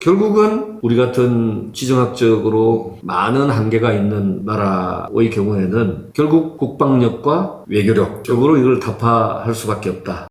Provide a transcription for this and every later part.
결국은 우리 같은 지정학적으로 많은 한계가 있는 나라의 경우에는 결국 국방력과 외교력적으로 이걸 타파할 수밖에 없다.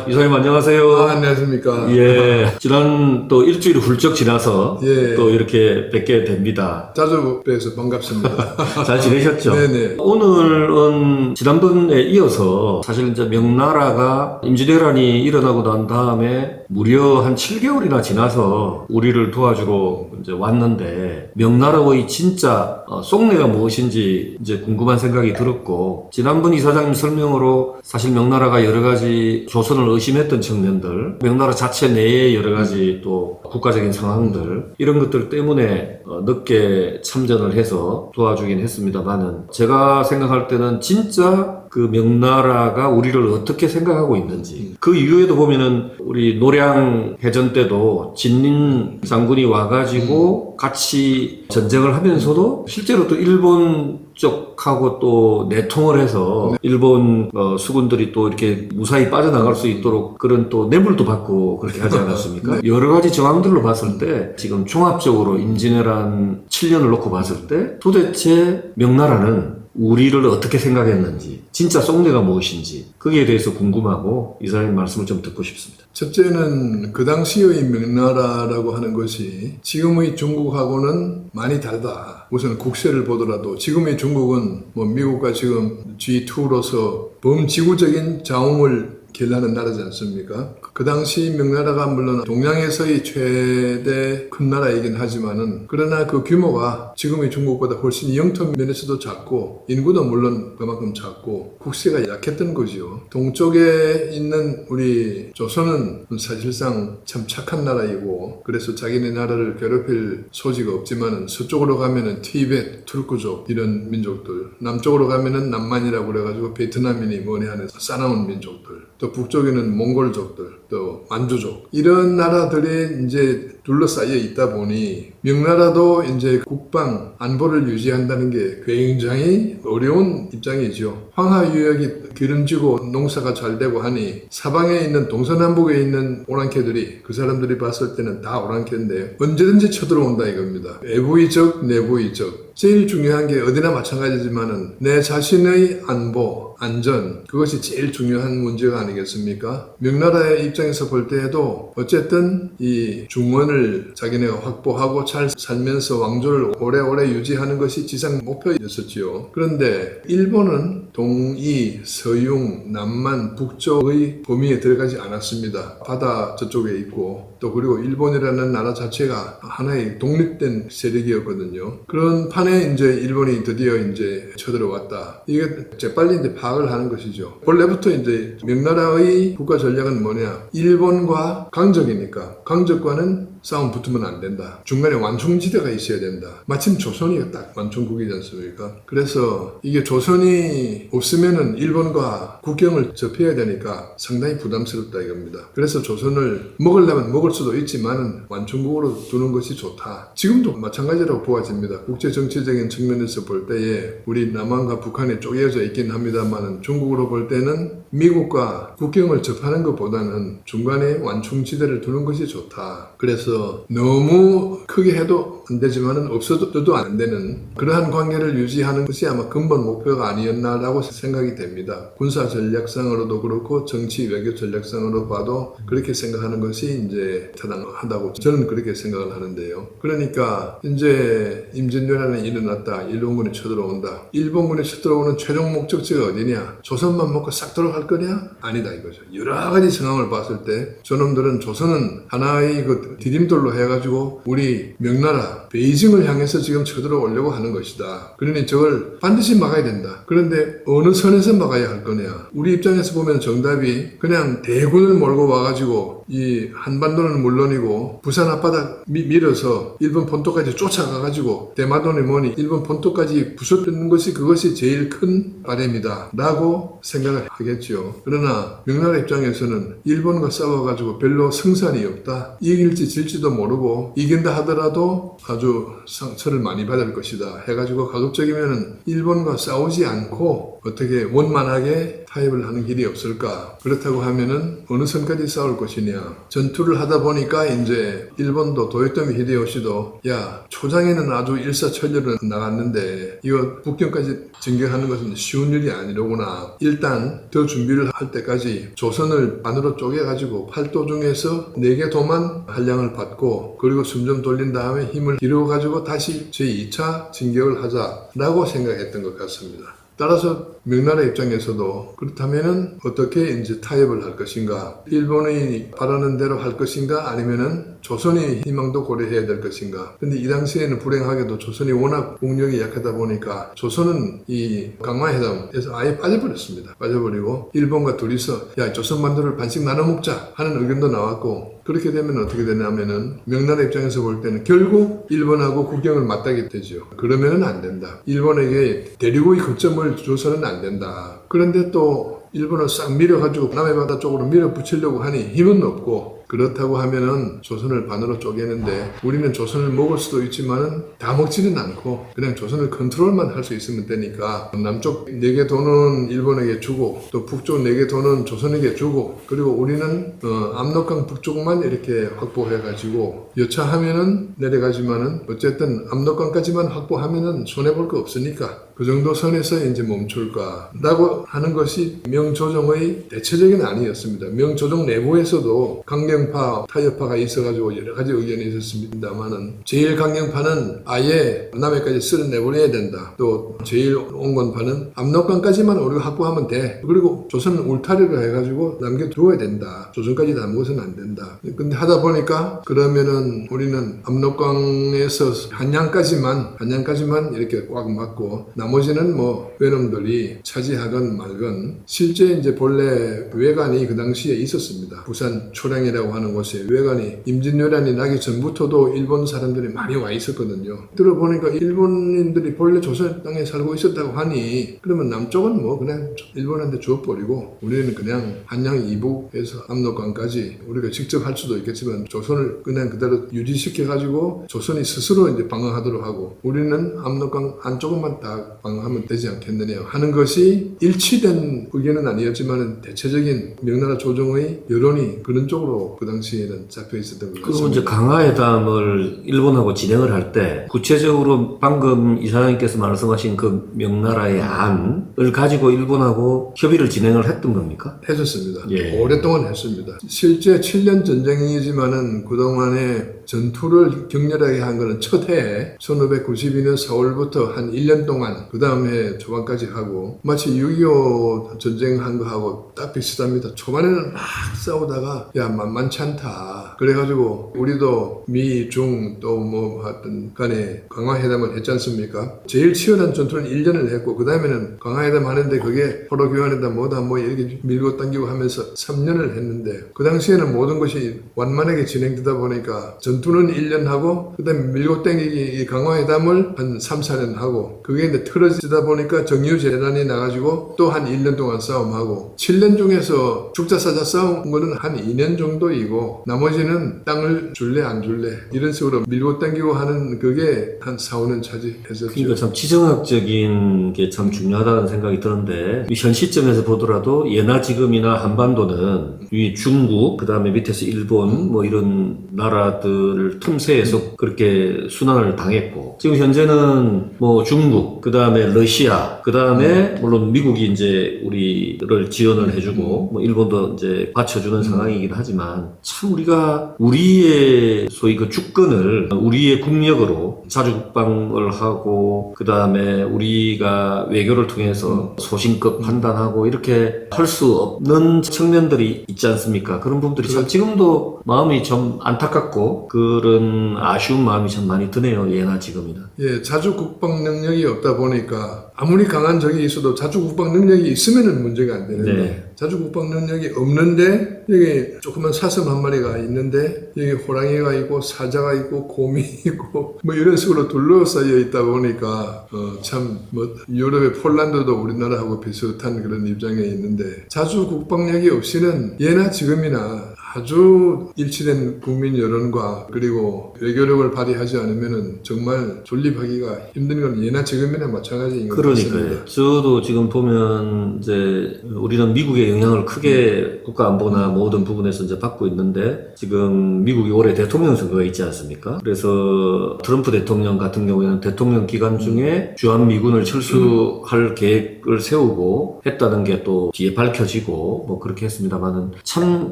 이사님 안녕하세요. 안녕하십니까. 예. 지난 또 일주일이 훌쩍 지나서 예. 또 이렇게 뵙게 됩니다. 자주 뵈서 반갑습니다. 잘 지내셨죠? 네네. 오늘은 지난번에 이어서 사실 이제 명나라가 임진왜란이 일어나고 난 다음에 무려 한 7개월이나 지나서 우리를 도와주러 이제 왔는데 명나라의 진짜 속내가 무엇인지 이제 궁금한 생각이 들었고, 지난번 이사장님 설명으로 사실 명나라가 여러 가지 조선을 의심했던 측면들, 명나라 자체 내에 여러 가지 또 국가적인 상황들, 이런 것들 때문에 늦게 참전을 해서 도와주긴 했습니다만은, 제가 생각할 때는 진짜 그 명나라가 우리를 어떻게 생각하고 있는지, 그 이후에도 보면은 우리 노량 해전 때도 진린 장군이 와가지고 같이 전쟁을 하면서도 실제로 또 일본 쪽하고 또 내통을 해서 일본 수군들이 또 이렇게 무사히 빠져나갈 수 있도록 그런 또 뇌물도 받고 그렇게 하지 않았습니까? 여러 가지 정황들로 봤을 때 지금 종합적으로 임진왜란 7년을 놓고 봤을 때 도대체 명나라는 우리를 어떻게 생각했는지, 진짜 속내가 무엇인지, 거기에 대해서 궁금하고 이사님 말씀을 좀 듣고 싶습니다. 첫째는 그 당시의 명나라라고 하는 것이 지금의 중국하고는 많이 다르다. 우선 국세를 보더라도 지금의 중국은 뭐 미국과 지금 G2로서 범지구적인 자웅을 길러하는 나라지 않습니까? 그 당시 명나라가 물론 동양에서의 최대 큰 나라이긴 하지만은, 그러나 그 규모가 지금의 중국보다 훨씬 영토 면에서도 작고 인구도 물론 그만큼 작고 국세가 약했던 거죠. 동쪽에 있는 우리 조선은 사실상 참 착한 나라이고, 그래서 자기네 나라를 괴롭힐 소지가 없지만은 서쪽으로 가면은 티베트, 투르크족 이런 민족들, 남쪽으로 가면은 남만이라고 그래가지고 베트남인이 뭐니 하는 싸나운 민족들, 또 북쪽에는 몽골족들, 또 만주족, 이런 나라들이 이제 둘러싸여 있다 보니 명나라도 이제 국방 안보를 유지한다는 게 굉장히 어려운 입장이죠. 황하 유역이 기름지고 농사가 잘 되고 하니 사방에 있는 동서남북에 있는 오랑캐들이, 그 사람들이 봤을 때는 다 오랑캐인데 언제든지 쳐들어온다 이겁니다. 외부의 적, 내부의 적. 제일 중요한 게 어디나 마찬가지지만은 내 자신의 안보, 안전, 그것이 제일 중요한 문제가 아니겠습니까? 명나라의 입장에서 볼 때에도 어쨌든 이 중원을 자기네가 확보하고 잘 살면서 왕조를 오래오래 유지하는 것이 지상 목표였었지요. 그런데 일본은 동이, 서융, 남만, 북쪽의 범위에 들어가지 않았습니다. 바다 저쪽에 있고, 또 그리고 일본이라는 나라 자체가 하나의 독립된 세력이었거든요. 그런 판에 이제 일본이 드디어 이제 쳐들어왔다. 이게 재빨리 이제 파악을 하는 것이죠. 본래부터 이제 명나라의 국가 전략은 뭐냐? 일본과 강적이니까 강적과는 싸움 붙으면 안 된다. 중간에 완충지대가 있어야 된다. 마침 조선이 딱 완충국이지 않습니까? 그래서 이게 조선이 없으면은 일본과 국경을 접해야 되니까 상당히 부담스럽다 이겁니다. 그래서 조선을 먹으려면 먹을 수도 있지만은 완충국으로 두는 것이 좋다. 지금도 마찬가지라고 보아집니다. 국제정치적인 측면에서 볼 때에 우리 남한과 북한이 쪼개져 있긴 합니다만은 중국으로 볼 때는 미국과 국경을 접하는 것보다는 중간에 완충지대를 두는 것이 좋다. 그래서 너무 크게 해도 안 되지만은 없어도 안 되는 그러한 관계를 유지하는 것이 아마 근본 목표가 아니었나라고 생각이 됩니다. 군사 전략상으로도 그렇고 정치 외교 전략상으로 봐도 그렇게 생각하는 것이 이제 타당하다고 저는 그렇게 생각을 하는데요. 그러니까 이제 임진왜란이 일어났다. 일본군이 쳐들어온다. 일본군이 쳐들어오는 최종 목적지가 어디냐? 조선만 먹고 싹 들어갈 거냐? 아니다 이거죠. 여러 가지 상황을 봤을 때 저놈들은 조선은 하나의 그 디딤돌로 해가지고 우리 명나라 베이징을 향해서 지금 쳐들어오려고 하는 것이다. 그러니 저걸 반드시 막아야 된다. 그런데 어느 선에서 막아야 할 거냐? 우리 입장에서 보면 정답이 그냥 대군을 몰고 와가지고 이 한반도는 물론이고 부산 앞바닥 밀어서 일본 본토까지 쫓아가가지고 대마도니 뭐니 일본 본토까지 부숴뜨는 것이 그것이 제일 큰 바람이다 라고 생각을 하겠죠. 있죠. 그러나 명나라 입장에서는 일본과 싸워가지고 별로 승산이 없다. 이길지 질지도 모르고 이긴다 하더라도 아주 상처를 많이 받을 것이다 해가지고 가급적이면 일본과 싸우지 않고 어떻게 원만하게 타협을 하는 길이 없을까. 그렇다고 하면은 어느 선까지 싸울 것이냐. 전투를 하다 보니까 이제 일본도 도요토미 히데요시도 야 초장에는 아주 일사천리로 나갔는데 이거 북경까지 진격하는 것은 쉬운 일이 아니로구나. 일단 더 준비를 할 때까지 조선을 반으로 쪼개가지고 8도 중에서 4개 도만 한량을 받고 그리고 숨 좀 돌린 다음에 힘을 기르어가지고 다시 제2차 진격을 하자라고 생각했던 것 같습니다. 따라서 명나라 입장에서도 그렇다면은 어떻게 이제 타협을 할 것인가, 일본이 바라는 대로 할 것인가, 아니면은 조선의 희망도 고려해야 될 것인가. 근데 이 당시에는 불행하게도 조선이 워낙 국력이 약하다 보니까 조선은 이 강화회담에서 아예 빠져버렸습니다. 빠져버리고 일본과 둘이서 야 조선 반도를 반씩 나눠 먹자 하는 의견도 나왔고, 그렇게 되면 어떻게 되냐면은 명나라 입장에서 볼 때는 결국 일본하고 국경을 맞닿게 되죠. 그러면은 안 된다. 일본에게 대륙의 거점을 줘서는 안 된다. 그런데 또 일본을 싹 밀어가지고 남해 바다 쪽으로 밀어붙이려고 하니 힘은 없고, 그렇다고 하면은 조선을 반으로 쪼개는데 우리는 조선을 먹을 수도 있지만은 다 먹지는 않고 그냥 조선을 컨트롤만 할 수 있으면 되니까 남쪽 4개 도는 일본에게 주고 또 북쪽 4개 도는 조선에게 주고, 그리고 우리는 압록강 북쪽만 이렇게 확보해가지고 여차하면은 내려가지만은 어쨌든 압록강까지만 확보하면은 손해볼 거 없으니까 그 정도 선에서 이제 멈출까라고 하는 것이 명조정의 대체적인 안이었습니다. 명조정 내부에서도 강경파, 타협파가 있어가지고 여러 가지 의견이 있었습니다만은 제일 강경파는 아예 남해까지 쓸어내버려야 된다. 또 제일 온건파는 압록강까지만 우리가 확보하면 돼. 그리고 조선은 울타리를 해가지고 남겨두어야 된다. 조선까지 다 먹어서는 안 된다. 근데 하다 보니까 그러면은 우리는 압록강에서 한양까지만 이렇게 꽉 막고 나머지는 뭐 외놈들이 차지하건 말건, 실제 이제 본래 외관이 그 당시에 있었습니다. 부산 초량이라고 하는 곳에 외관이 임진왜란이 나기 전부터도 일본 사람들이 많이 와 있었거든요. 들어보니까 일본인들이 본래 조선 땅에 살고 있었다고 하니 그러면 남쪽은 뭐 그냥 일본한테 주어버리고 우리는 그냥 한양 이북에서 압록강까지 우리가 직접 할 수도 있겠지만 조선을 그냥 그대로 유지시켜가지고 조선이 스스로 이제 방어하도록 하고 우리는 압록강 안쪽만 다 방어하면 되지 않겠느냐 하는 것이 일치된 의견은 아니었지만 대체적인 명나라 조정의 여론이 그런 쪽으로 그 당시에는 잡혀 있었던 것 같습니다. 그리고 이제 강화회담을 일본하고 진행을 할 때 구체적으로 방금 이사장님께서 말씀하신 그 명나라의 안을 가지고 일본하고 협의를 진행을 했던 겁니까? 했었습니다. 예. 오랫동안 했습니다. 실제 7년 전쟁이지만은 그동안에 전투를 격렬하게 한 거는 첫 해에 1592년 4월부터 한 1년 동안 그 다음에 초반까지 하고 마치 6.25 전쟁한 거하고 딱 비슷합니다. 초반에는 막 싸우다가 야 만만치 않다. 그래가지고 우리도 미, 중 또 뭐 하여튼 간에 강화회담을 했지 않습니까? 제일 치열한 전투는 1년을 했고 그 다음에는 강화회담 하는데 그게 포로 교환이다 뭐다 뭐 이렇게 밀고 당기고 하면서 3년을 했는데 그 당시에는 모든 것이 완만하게 진행되다 보니까 전투는 1년 하고 그 다음에 밀고 당기기 강화회담을 한 3, 4년 하고 그게 이제 틀어지다 보니까 정유재단이 나가지고 또 한 1년 동안 싸움하고 7년 중에서 죽자사자 싸운 거는 한 2년 정도이고 나머지는 땅을 줄래 안 줄래 이런 식으로 밀고 당기고 하는 그게 한 4, 5년 차지했었죠. 그러니까 참 지정학적인 게 참 중요하다는 생각이 드는데 현 시점에서 보더라도 예나 지금이나 한반도는 이 중국 그 다음에 밑에서 일본 뭐 이런 나라들 틈새에서 그렇게 순환을 당했고 지금 현재는 뭐 중국 그 다음에 러시아 그 다음에 물론 미국이 이제 우리를 지원을 해주고 뭐 일본도 이제 받쳐주는 상황이긴 하지만 참 우리가 우리의 소위 그 주권을 우리의 국력으로 자주국방을 하고 그 다음에 우리가 외교를 통해서 소신껏 판단하고 이렇게 할 수 없는 측면들이 있지 않습니까? 그런 부분들이 참 지금도 마음이 좀 안타깝고 그런 아쉬운 마음이 참 많이 드네요. 예나 지금이나. 예, 자주국방 능력이 없다 보니까 아무리 강한 적이 있어도 자주국방 능력이 있으면은 문제가 안 되는데 네. 자주국방 능력이 없는데 이게 조그만 사슴 한 마리가 있는데 여기 호랑이가 있고 사자가 있고 곰이 있고 뭐 이런 식으로 둘러싸여 있다 보니까 참 뭐 유럽의 폴란드도 우리나라하고 비슷한 그런 입장에 있는데 자주 국방력이 없이는 예나 지금이나 아주 일치된 국민 여론과 그리고 외교력을 발휘하지 않으면은 정말 존립하기가 힘든 건 예나 지금이나 마찬가지인 것 같습니다. 그러니까요. 저도 지금 보면 이제 우리는 미국의 영향을 크게 국가 안보나 모든 부분에서 이제 받고 있는데 지금 미국이 올해 대통령 선거가 있지 않습니까? 그래서 트럼프 대통령 같은 경우에는 대통령 기간 중에 주한 미군을 철수할 계획을 세우고 했다는 게 또 뒤에 밝혀지고 뭐 그렇게 했습니다만은 참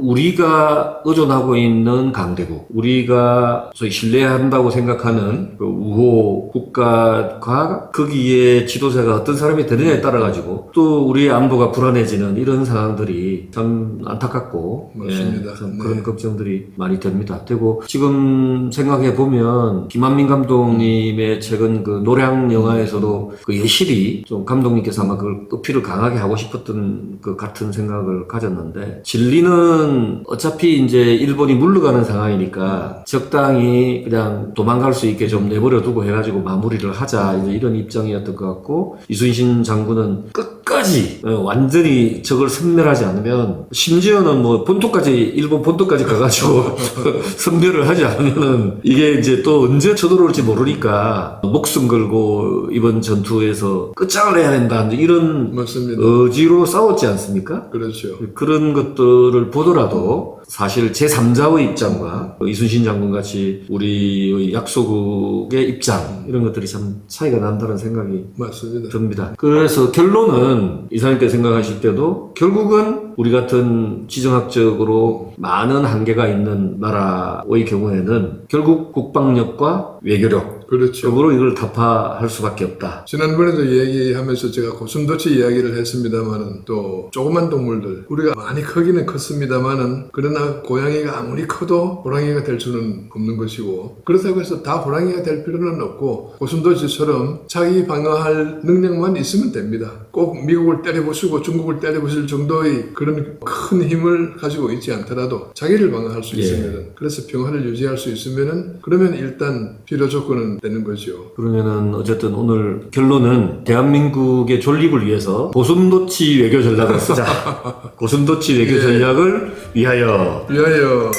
우리가 의존하고 있는 강대국, 우리가 소위 신뢰한다고 생각하는 그 우호 국가가 거기에 지도자가 어떤 사람이 되느냐에 따라 가지고 또 우리의 안보가 불안해지는 이런 상황들이 참 안타깝고 맞습니다. 참 네. 그런 걱정들이 많이 됩니다. 되고 지금 생각해 보면 김한민 감독님의 최근 그 노량 영화에서도 그 예실이 좀 감독님께서 아마 그걸 어필을 강하게 하고 싶었던 그 같은 생각을 가졌는데 진리는 어차피 이제 일본이 물러가는 상황이니까 적당히 그냥 도망갈 수 있게 좀 내버려 두고 해가지고 마무리를 하자 이제 이런 입장이었던 것 같고 이순신 장군은 끝까지 완전히 적을 섬멸하지 않으면 심지어는 뭐 본토까지 일본 본토까지 가가지고 섬멸을 하지 않으면은 이게 이제 또 언제 쳐들어올지 모르니까 목숨 걸고 이번 전투에서 끝장을 내야 된다 이런 맞습니다. 의지로 싸웠지 않습니까? 그렇죠. 그런 것들을 보더라도 사실 제3자의 입장과 이순신 장군 같이 우리의 약소국의 입장 이런 것들이 참 차이가 난다는 생각이 맞습니다. 듭니다. 그래서 결론은 이사님께서 생각하실 때도 결국은 우리 같은 지정학적으로 많은 한계가 있는 나라의 경우에는 결국 국방력과 외교력 그렇죠. 쪽으로 이걸 타파할 수밖에 없다. 지난번에도 얘기하면서 제가 고슴도치 이야기를 했습니다만은 또 조그만 동물들 우리가 많이 크기는 컸습니다만은 그러나 고양이가 아무리 커도 호랑이가 될 수는 없는 것이고 그렇다고 해서 다 호랑이가 될 필요는 없고 고슴도치처럼 자기 방어할 능력만 있으면 됩니다. 꼭 미국을 때려부수고 중국을 때려부술 정도의 그런 큰 힘을 가지고 있지 않더라도 자기를 방어할 수 있으면은 그래서 평화를 유지할 수 있으면은 그러면 일단 필요 조건은 되는 거죠. 그러면은 어쨌든 오늘 결론은 대한민국의 존립을 위해서 고슴도치 외교 전략을 쓰자. 고슴도치 외교 전략을 위하여. 위하여.